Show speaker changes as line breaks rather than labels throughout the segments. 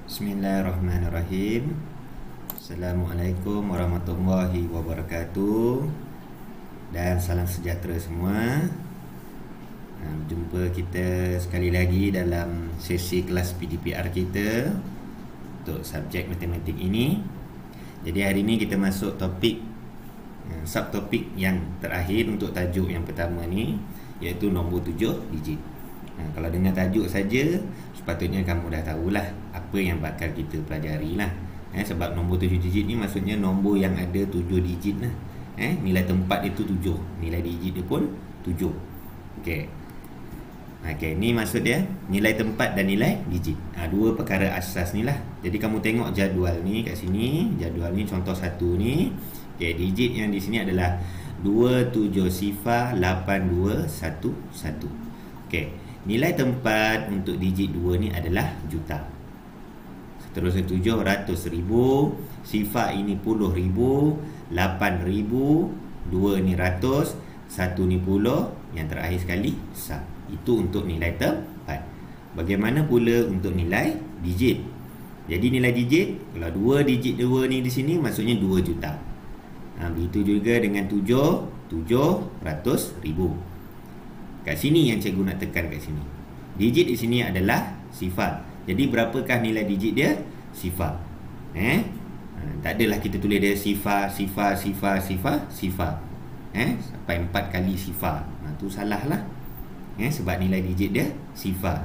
Bismillahirrahmanirrahim. Assalamualaikum warahmatullahi wabarakatuh. Dan salam sejahtera semua. Jumpa kita sekali lagi dalam sesi kelas PDPR kita untuk subjek matematik ini. Jadi hari ini kita masuk topik subtopik yang terakhir untuk tajuk yang pertama ni, iaitu nombor 7 digit. Kalau dengar tajuk saja, sepatutnya kamu dah tahulah apa yang bakal kita pelajari lah. Sebab nombor 7 digit ni maksudnya nombor yang ada 7 digit lah. Nilai tempat itu 7, nilai digit dia pun 7. Okey. Ni maksud dia nilai tempat dan nilai digit. Dua perkara asas ni lah. Jadi kamu tengok jadual ni kat sini. Jadual ni contoh 1 ni. Okey, digit yang di sini adalah 27 sifar 8211. Okey. Nilai tempat untuk digit 2 ni adalah juta. Seterusnya 700,000, sifar ini puluh ribu, 8,000, 2 ni ratus, 1 ni puluh, yang terakhir sekali sab. Itu untuk nilai tempat. Bagaimana pula untuk nilai digit? Jadi nilai digit, kalau 2 digit 2 ni di sini maksudnya 2 juta. Begitu juga dengan 700,000. Kat sini yang cikgu nak tekan kat sini. Digit di sini adalah sifar. Jadi berapakah nilai digit dia? Sifar. Tak adalah kita tulis dia sifar. Sampai 4 kali sifar. Tu salah lah. Sebab nilai digit dia sifar.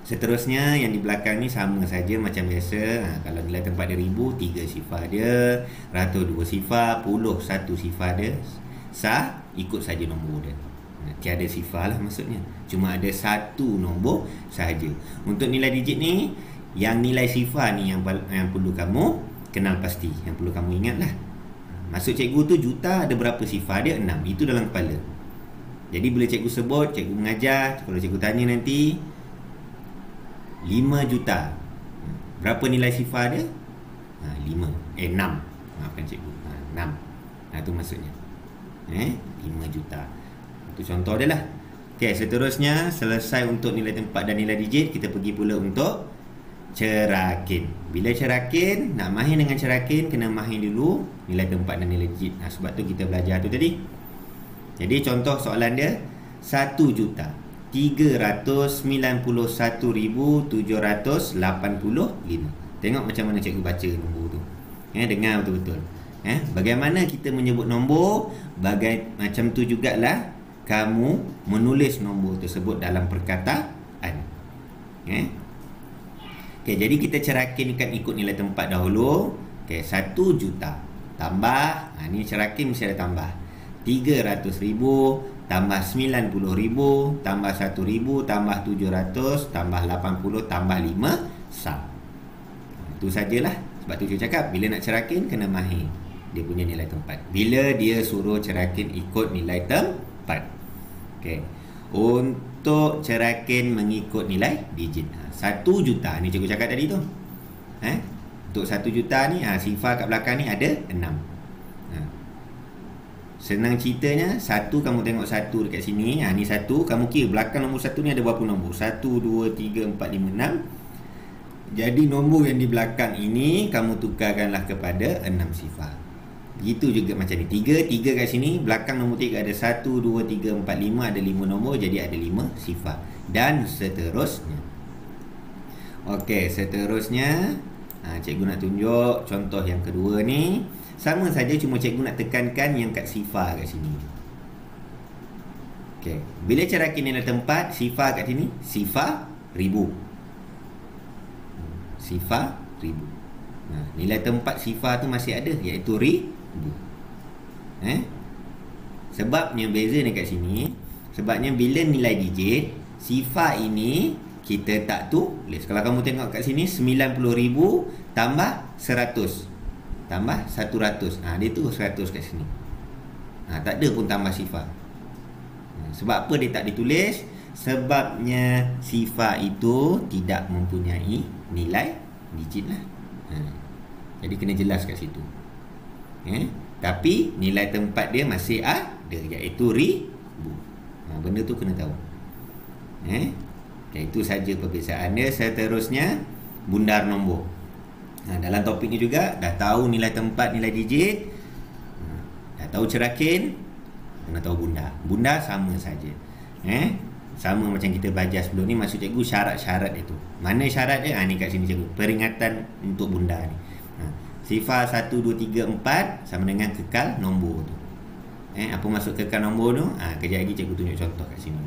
Seterusnya yang di belakang ni sama saja macam biasa. Kalau nilai tempat dia 1000, 3 sifar dia. Ratus 2 sifar, puluh 1 sifar dia. Sah, ikut saja nombor dia. Tiada sifar lah maksudnya. Cuma ada satu nombor sahaja. Untuk nilai digit ni, yang nilai sifar ni yang perlu kamu kenal pasti. Yang perlu kamu ingat lah. Maksud cikgu tu juta ada berapa sifar dia? 6. Itu dalam kepala. Jadi bila cikgu sebut, cikgu mengajar, kalau cikgu tanya nanti 5 juta, berapa nilai sifar dia? 6. Maafkan cikgu, 6. Itu maksudnya 5 juta. Itu contoh dia lah. Okey, seterusnya selesai untuk nilai tempat dan nilai digit, kita pergi pula untuk cerakin. Bila cerakin, nak mahir dengan cerakin, kena mahir dulu nilai tempat dan nilai digit. Sebab tu kita belajar tu tadi. Jadi contoh soalan dia 1,391,785. Tengok macam mana cikgu baca nombor tu. Dengar betul-betul. Bagaimana kita menyebut nombor, macam tu jugalah kamu menulis nombor tersebut dalam perkataan. Okey, jadi kita cerakin ikut nilai tempat dahulu. Okey, 1 juta tambah, ni cerakin mesti ada tambah. 300,000 tambah 90,000 tambah 1,000 tambah 700 tambah 80 tambah 5 sab. Itu sajalah. Sebab tu saya cakap bila nak cerakin kena mahir dia punya nilai tempat. Bila dia suruh cerakin ikut nilai tempat. Okey. Untuk cerakin mengikut nilai digit. 1 juta ni cikgu cakap tadi tu. Untuk 1 juta ni sifar kat belakang ni ada 6. Senang ceritanya, 1 kamu tengok 1 dekat sini. Ni 1, kamu kira belakang nombor 1 ni ada berapa nombor? 1 2 3 4 5 6. Jadi nombor yang di belakang ini kamu tukarkanlah kepada 6 sifar. Begitu juga macam ni. 3 kat sini, belakang nombor 3 ada 1 2 3 4 5, ada 5 nombor, jadi ada 5 sifar. Dan seterusnya. Okey, seterusnya cikgu nak tunjuk contoh yang kedua ni. Sama saja, cuma cikgu nak tekankan yang kat sifar kat sini. Okey, bila cerakin nilai tempat, sifar kat sini, sifar 1000. Sifar 1000. Nilai tempat sifar tu masih ada, iaitu 1000. Sebabnya beza dekat sini. Sebabnya bila nilai digit, sifar ini kita tak tulis. Kalau kamu tengok kat sini 90,000 tambah 100 tambah 100. Dia tu 100 kat sini. Tak ada pun tambah sifar. Sebab apa dia tak ditulis? Sebabnya sifar itu tidak mempunyai nilai digit lah. Jadi kena jelas kat situ. Tapi nilai tempat dia masih ada, iaitu 1000. Benda tu kena tahu. Itu saja perbezaan dia. Seterusnya bundar nombor. Dalam topik ni juga dah tahu nilai tempat, nilai digit, dah tahu cerakin, kena tahu bundar. Bundar sama saja. Sama macam kita belajar sebelum ni. Maksud cikgu syarat-syarat itu. Mana syarat dia? Ni kat sini cikgu. Peringatan untuk bundar ni. Sifar 1, 2, 3, 4 sama dengan kekal nombor tu. Apa maksud kekal nombor tu? Kejap lagi cikgu tunjuk contoh kat sini.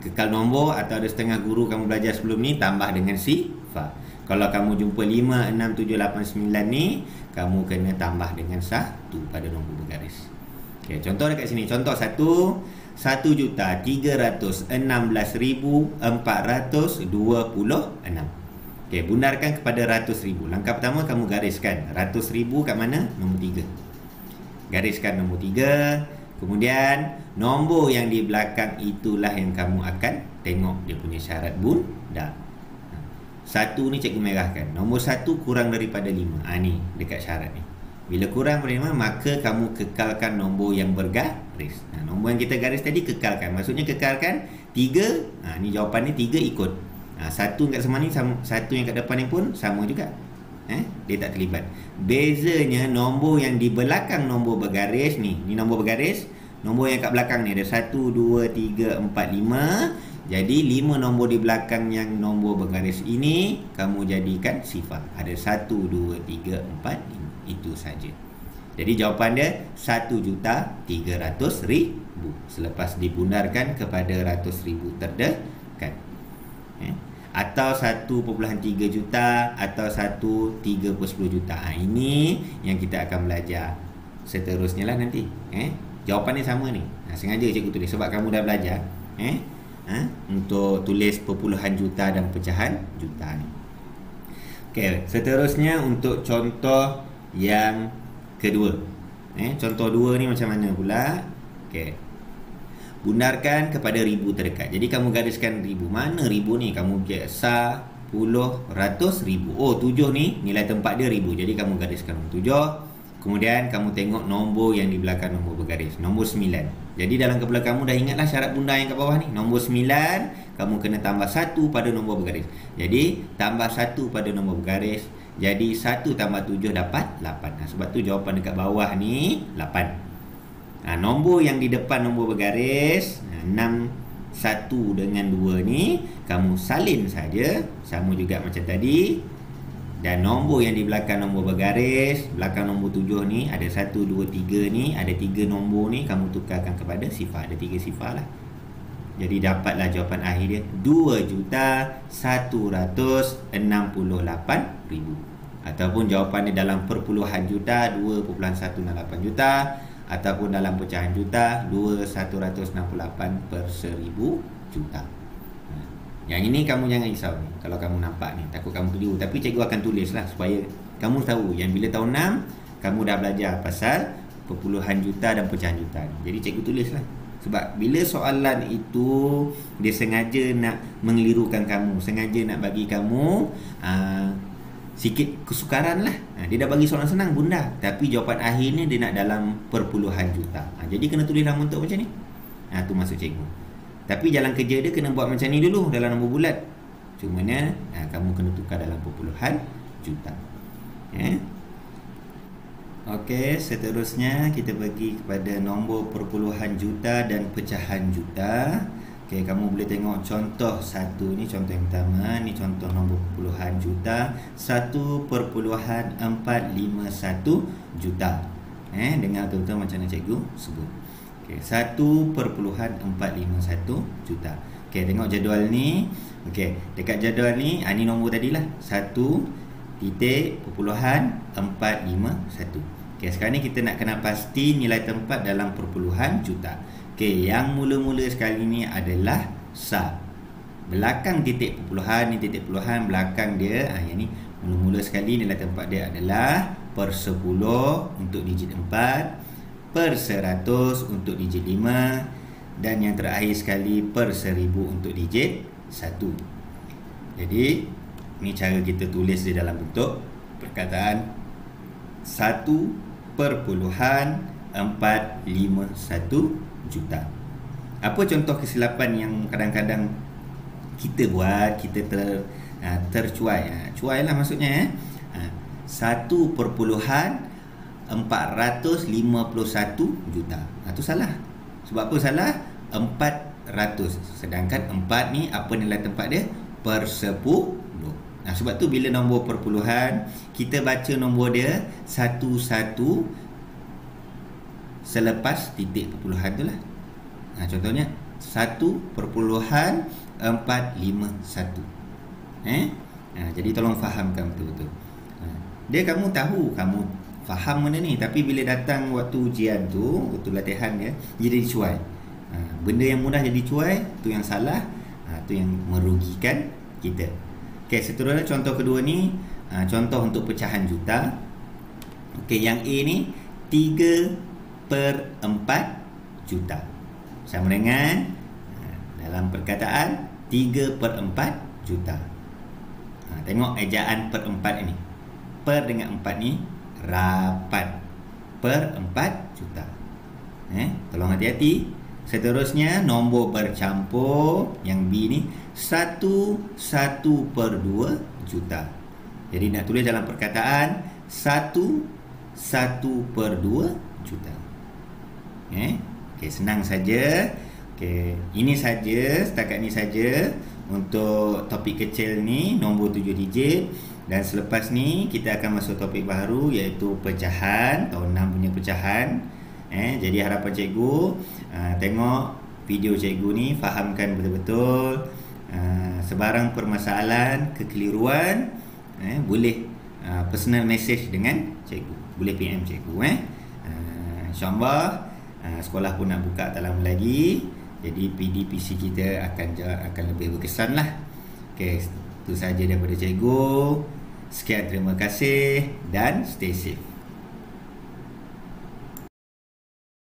Kekal nombor atau ada setengah guru kamu belajar sebelum ni tambah dengan sifar. Kalau kamu jumpa 5, 6, 7, 8, 9 ni, kamu kena tambah dengan 1 pada nombor bergaris. Okay, contoh dekat sini. Contoh 1, 1,306,426. Okay, bundarkan kepada ratus ribu. Langkah pertama kamu gariskan. Ratus ribu kat mana? Nombor 3. Gariskan nombor 3. Kemudian nombor yang di belakang itulah yang kamu akan tengok dia punya syarat bundar. 1 ni cikgu merahkan. Nombor 1 kurang daripada 5. Ni dekat syarat ni. Bila kurang daripada 5, maka kamu kekalkan nombor yang bergaris. Nombor yang kita garis tadi kekalkan. Maksudnya kekalkan 3. Ni jawapan ni 3 ikut. 1 kat sebelah ni, 1 yang kat depan ni pun sama juga. Dia tak terlibat. Bezanya nombor yang di belakang nombor bergaris ni. Ni nombor bergaris. Nombor yang kat belakang ni ada 1, 2, 3, 4, 5. Jadi 5 nombor di belakang yang nombor bergaris ini kamu jadikan sifar. Ada 1, 2, 3, 4, 5. Itu saja. Jadi jawapan dia 1,300,000 selepas dibundarkan kepada ratus ribu terdekat. Atau 1,3 juta atau 1,310 juta. Ini yang kita akan belajar seterusnya lah nanti. Jawapan ni sama ni. Sengaja cikgu tulis sebab kamu dah belajar. Untuk tulis perpuluhan juta dan pecahan juta ni. Okey, seterusnya untuk contoh yang kedua. Contoh 2 ni macam mana pula? Okey. Bundarkan kepada ribu terdekat. Jadi kamu gariskan ribu. Mana ribu ni? Kamu biasa puluh, ratus, ribu. 7 ni nilai tempat dia ribu. Jadi kamu gariskan nombor 7. Kemudian kamu tengok nombor yang di belakang nombor bergaris. Nombor 9. Jadi dalam kepala kamu dah ingatlah syarat bundar yang kat bawah ni. Nombor 9, kamu kena tambah 1 pada nombor bergaris. Jadi tambah 1 pada nombor bergaris. Jadi 1 tambah 7 dapat 8. Sebab tu jawapan dekat bawah ni 8. Nombor yang di depan nombor bergaris 6, 1 dengan 2 ni kamu salin saja. Sama juga macam tadi. Dan nombor yang di belakang nombor bergaris, belakang nombor 7 ni ada 1, 2, 3 ni, ada 3 nombor ni, kamu tukarkan kepada sifar. Ada 3 sifar lah. Jadi dapatlah jawapan akhir dia 2,168,000. Ataupun jawapan dia dalam perpuluhan juta 2,168 juta. Ataupun dalam pecahan juta 2,168/1000 juta. Yang ini kamu jangan risau ni. Kalau kamu nampak ni, takut kamu keliru. Tapi cikgu akan tulis lah supaya kamu tahu. Yang bila tahun 6 kamu dah belajar pasal perpuluhan juta dan pecahan juta ni. Jadi cikgu tulis lah. Sebab bila soalan itu dia sengaja nak mengelirukan kamu, sengaja nak bagi kamu sikit kesukaran lah. Dia dah bagi soalan senang bunda, tapi jawapan akhirnya dia nak dalam perpuluhan juta. Jadi kena tulis dalam bentuk macam ni. Tu maksud cikgu. Tapi jalan kerja dia kena buat macam ni dulu dalam nombor bulat. Cumanya kamu kena tukar dalam perpuluhan juta. Okey, seterusnya kita bagi kepada nombor perpuluhan juta dan pecahan juta. Okey, kamu boleh tengok contoh 1 ni, contoh yang pertama ni, contoh nombor perpuluhan juta 1,451 juta. Dengar betul-betul macam mana cikgu sebut. Okey, 1,451 juta. Okey, tengok jadual ni. Okey, dekat jadual ni ni nombor tadilah 1,451. Okey, sekarang ni kita nak kena pasti nilai tempat dalam perpuluhan juta. Okey, yang mula-mula sekali ni adalah sah. Belakang titik perpuluhan ni, titik perpuluhan belakang dia yang ni mula-mula sekali nilai tempat dia adalah per 10 untuk digit 4, per 100 untuk digit 5, dan yang terakhir sekali per 1000 untuk digit 1. Jadi ni cara kita tulis di dalam bentuk perkataan 1,451 juta. Apa contoh kesilapan yang kadang-kadang kita buat, kita tercuai. Cuai lah maksudnya. 1,451 juta. Itu salah. Sebab apa salah? 400. Sedangkan 4 ni apa nilai tempat dia? Per 10. Sebab tu bila nombor perpuluhan, kita baca nombor dia satu-satu selepas titik perpuluhan tu lah. Contohnya 1,451. Jadi tolong fahamkan betul-betul. Dia kamu tahu, kamu faham benda ni, tapi bila datang waktu ujian tu, waktu latihan dia jadi cuai. Benda yang mudah jadi cuai, tu yang salah, tu yang merugikan kita. Okey, seterusnya contoh kedua ni, contoh untuk pecahan juta. Okey, yang A ni 3/4 juta. Sama dengan dalam perkataan 3/4 juta. Tengok ejaan per 4 ini. Per dengan 4 ni rapat. Per 4 juta. Tolong hati-hati. Seterusnya nombor bercampur yang B ni 1/2 juta. Jadi nak tulis dalam perkataan 1/2 juta. Okey, senang saja. Okey, ini saja, setakat ni saja untuk topik kecil ni, nombor 7 digit. Dan selepas ni kita akan masuk topik baru, iaitu pecahan, tahun 6 punya pecahan. Jadi harapan cikgu tengok video cikgu ni, fahamkan betul-betul. Sebarang permasalahan, kekeliruan, boleh personal message dengan cikgu, boleh PM cikgu. InsyaAllah sekolah pun nak buka tak lama lagi, jadi PDPC kita akan lebih berkesan lah. Okay, itu sahaja daripada cikgu. Sekian, terima kasih dan stay safe.